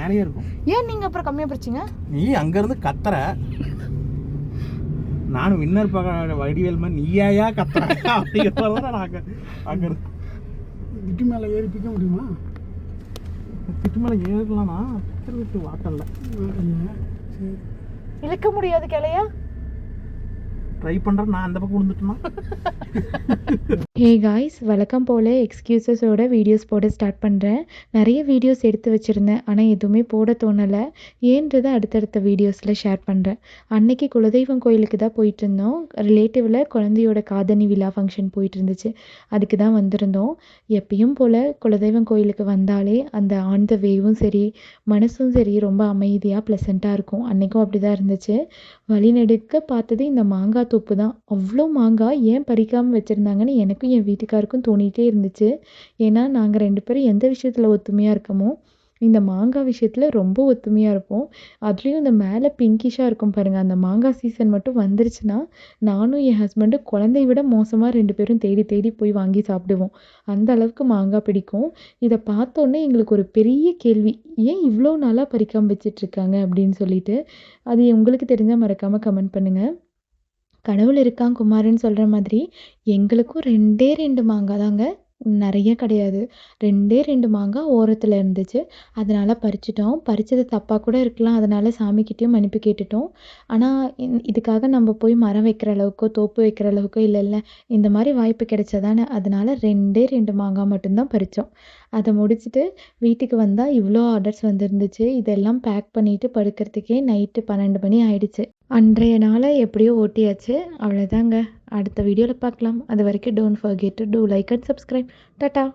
மேலேயே இருக்கும். ஏன் நீங்கள் அப்புறம் கம்மியாக பறிச்சிங்க? நீ அங்கேருந்து கத்துற, நானும் வின்னர் பார்க்க வடிவேல் மாதிரி நீயா கத்துற அப்படிங்கிறத நாங்கள் அங்கேருந்து திட்டு மேலே ஏறி பிக்க முடியுமா? திட்டு மேலே ஏறலாம்னா விட்டு வாட்டல்ல சரி, இழுக்க முடியாது கிளையா? ட்ரை பண்ணுறேன். நான் அந்த பக்கம் விழுந்துட்டேன்னா ஹே காய்ஸ், வழக்கம் போல் எக்ஸ்கியூசஸோட வீடியோஸ் போட ஸ்டார்ட் பண்ணுறேன். நிறைய வீடியோஸ் எடுத்து வச்சுருந்தேன், ஆனால் எதுவுமே போட தோணலை. ஏன்றதை அடுத்தடுத்த வீடியோஸில் ஷேர் பண்ணுறேன். அன்னைக்கு குலதெய்வம் கோயிலுக்கு தான் போயிட்டு இருந்தோம். ரிலேட்டிவில் குழந்தையோட காதணி விழா ஃபங்க்ஷன் போயிட்டு இருந்துச்சு, அதுக்கு தான் வந்திருந்தோம். எப்பயும் போல் குலதெய்வம் கோயிலுக்கு வந்தாலே அந்த ஆன் த வேவும் சரி, மனசும் சரி ரொம்ப அமைதியாக ப்ளசண்ட்டாக இருக்கும். அன்றைக்கும் அப்படி தான் இருந்துச்சு. வழிநெடுக்க பார்த்தது இந்த மாங்காய் தோப்பு தான். அவ்வளோ மாங்காய் ஏன் பறிக்காமல் வச்சுருந்தாங்கன்னு எனக்கும் என் வீட்டுக்காருக்கும் தோணிகிட்டே இருந்துச்சு. ஏன்னா நாங்கள் 2 பேரும் எந்த விஷயத்தில் ஒத்துமையாக இருக்கமோ இந்த மாங்காய் விஷயத்தில் ரொம்ப ஒத்துமையாக இருப்போம். அதுலேயும் இந்த மேலே பிங்கிஷாக இருக்கும் பாருங்கள், அந்த மாங்காய் சீசன் மட்டும் வந்துருச்சுன்னா நானும் என் ஹஸ்பண்டும் குழந்தைய விட மோசமாக 2 பேரும் தேடி தேடி போய் வாங்கி சாப்பிடுவோம். அந்த அளவுக்கு மாங்காய் பிடிக்கும். இதை பார்த்தோன்னே எங்களுக்கு ஒரு பெரிய கேள்வி, ஏன் இவ்வளோ நாளாக பறிக்காமல் வச்சிட்ருக்காங்க அப்படின்னு சொல்லிட்டு. அது உங்களுக்கு தெரிஞ்சால் மறக்காமல் கமெண்ட் பண்ணுங்கள். கடவுள் இருக்கான் குமாரன்னு சொல்கிற மாதிரி எங்களுக்கும் 2 மாங்காய் தாங்க, நிறைய கிடையாது. 2 மாங்காய் ஓரத்தில் இருந்துச்சு, அதனால் பறிச்சிட்டோம். பறித்தது தப்பாக கூட இருக்கலாம், அதனால் சாமிக்கிட்டேயும் மன்னிப்பு கேட்டுட்டோம். ஆனால் இதுக்காக நம்ம போய் மரம் வைக்கிற அளவுக்கோ தோப்பு வைக்கிற அளவுக்கோ இல்லைல்ல, இந்த மாதிரி வாய்ப்பு கிடைச்சதானே, அதனால் 2 மாங்காய் மட்டும்தான் பறித்தோம். அதை முடிச்சுட்டு வீட்டுக்கு வந்தால் இவ்வளோ ஆர்டர்ஸ் வந்துருந்துச்சு. இதெல்லாம் பேக் பண்ணிவிட்டு படுக்கிறதுக்கே நைட்டு 12 மணி ஆயிடுச்சு. அன்றைய நாளை எப்படியோ ஓட்டியாச்சு. அவ்வளோதாங்க. அடுத்த வீடியோவில் பார்க்கலாம். அது வரைக்கும் don't forget to do like and subscribe. Tata.